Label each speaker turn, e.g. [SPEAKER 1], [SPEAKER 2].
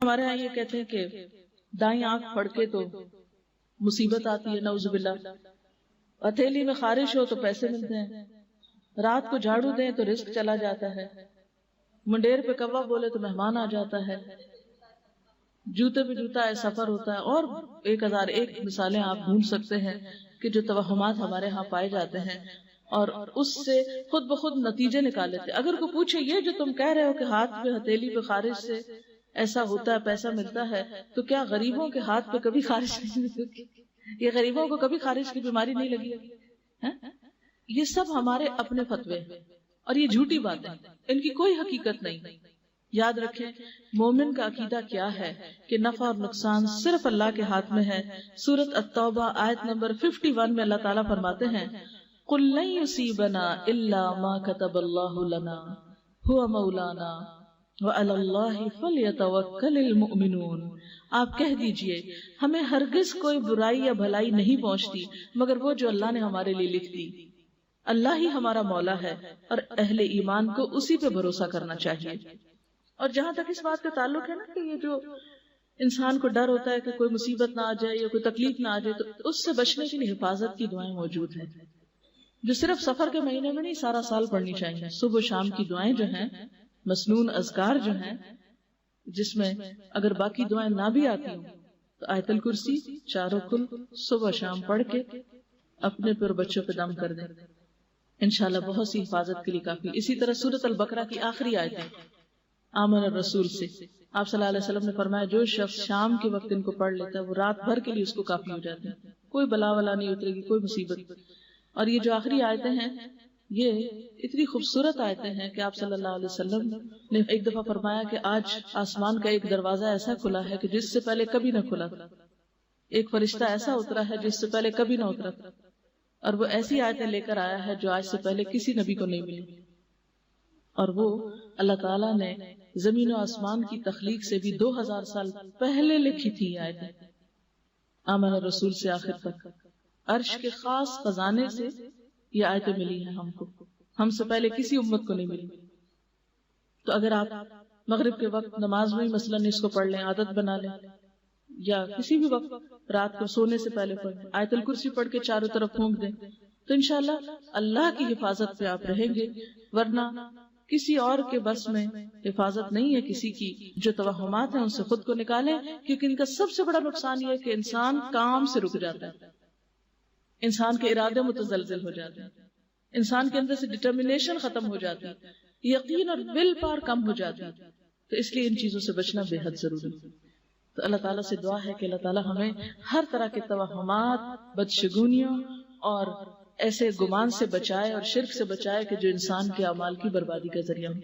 [SPEAKER 1] ہمارے یہاں یہ کہتے ہیں کہ دائیں آنکھ پھڑ کے تو مصیبت آتی ہے، نعوذ باللہ، ہتھیلی میں خارش ہو تو پیسے ملتے ہیں، رات کو جھاڑو دیں تو رزق چلا جاتا ہے، منڈیر پہ کوا بولے تو مہمان آ جاتا ہے، جوتے پہ جوتا ہے سفر ہوتا ہے، اور 1001 مثالیں آپ ڈھونڈ سکتے ہیں کہ جو توہمات ہمارے ہاں پائے جاتے ہیں، اور اس سے خود بخود نتیجے نکال لیتے. اگر کوئی پوچھے یہ جو تم کہہ رہے ہو کہ ہاتھ پہ ہتھیلی پہ خارش سے ایسا ہوتا ہے پیسہ ملتا ہے، تو کیا غریبوں کے ہاتھ پہ کبھی خارش نہیں لگی؟ یہ غریبوں کو کبھی خارش کی بیماری نہیں لگی؟ یہ سب ہمارے اپنے فتوے ہیں اور یہ جھوٹی باتیں، ان کی کوئی حقیقت نہیں. یاد رکھیں مومن کا عقیدہ کیا ہے کہ نفع اور نقصان صرف اللہ کے ہاتھ میں ہے. سورۃ التوبہ آیت نمبر 51 میں اللہ تعالیٰ فرماتے ہیں قُلْ لَن يُصِيبَنَا إِلَّا مَا كَتَبَ اللَّهُ لَنَا هُوَ مَوْلَانَا وَعَلَى اللَّهِ فَلْيَتَوَكَّلِ الْمُؤْمِنُونَ. آپ کہہ دیجئے ہمیں ہرگز کوئی برائی یا بھلائی نہیں پہنچتی مگر وہ جو اللہ نے ہمارے لیے لکھ دی. اللہ ہی ہمارا مولا ہے اور اہل ایمان کو اسی پہ بھروسہ کرنا چاہیے. اور جہاں تک اس بات کا تعلق ہے نا کہ یہ جو انسان کو ڈر ہوتا ہے کہ کوئی مصیبت نہ آ جائے یا کوئی تکلیف نہ آ جائے، تو اس سے بچنے کے لیے حفاظت کی دعائیں موجود ہیں جو صرف سفر کے مہینے میں نہیں سارا سال پڑھنی چاہیے. صبح و شام کی دعائیں جو ہیں، مسنون اذکار جو ہیں، جس میں اگر باقی دعائیں نہ بھی آتی ہوں تو آیت الکرسی 4 کل صبح شام پڑھ کے اپنے پر بچوں پہ دم کر دیں، انشاءاللہ بہت سی حفاظت کے لیے کافی. اسی طرح سورۃ البقرہ کی آخری آیتیں آمن الرسول سے آپ صلی اللہ علیہ وسلم نے فرمایا جو شخص شام کے وقت ان کو پڑھ لیتا ہے وہ رات بھر کے لیے اس کو کافی ہو جاتا ہے، کوئی بلا ولا نہیں اترے گی، کوئی مصیبت. اور یہ جو آخری آیتیں ہیں یہ اتنی خوبصورت آیتیں ہیں کہ آپ صلی اللہ علیہ وسلم نے ایک دفعہ فرمایا کہ آج آسمان کا ایک دروازہ ایسا کھلا ہے کہ جس سے پہلے کبھی نہ کھلا تھا، ایک فرشتہ ایسا اترا ہے جس سے پہلے کبھی نہ اترا تھا، اور وہ ایسی آیتیں لے کر آیا ہے جو آج سے پہلے کسی نبی کو نہیں ملی. اور وہ اللہ تعالیٰ نے زمین و آسمان کی تخلیق سے بھی 2000 سال پہلے لکھی تھی آیتیں. آمن الرسول سے آخر تک عرش کے خاص خزانے سے یہ آیتیں ملی ہیں ہم کو، ہم سے پہلے کسی امت کو نہیں ملی. تو اگر آپ مغرب کے وقت نماز میں مثلاً اس کو پڑھ لیں، عادت بنا لیں، یا کسی بھی وقت رات کو سونے سے پہلے پڑھ آیت الکرسی پڑھ کے چاروں طرف پھونک دیں، تو انشاءاللہ اللہ کی حفاظت پہ آپ رہیں گے. ورنہ کسی اور کے بس میں حفاظت نہیں ہے کسی کی. جو توہمات ہیں ان سے خود کو نکالیں، کیونکہ ان کا سب سے بڑا نقصان یہ ہے کہ انسان کام سے رک جاتا ہے، انسان کے ارادے متزلزل ہو جاتے ہیں، انسان کے اندر سے ڈٹرمنیشن ختم ہو جاتی ہے، یقین اور ول پاور کم ہو جاتی ہے. تو اس لیے ان چیزوں سے بچنا بے حد ضروری ہے. تو اللہ تعالیٰ سے دعا ہے کہ اللہ تعالیٰ ہمیں ہر طرح کے توہمات، بدشگونیوں اور ایسے گمان سے بچائے اور شرک سے بچائے کہ جو انسان کے اعمال کی بربادی کا ذریعہ ہو.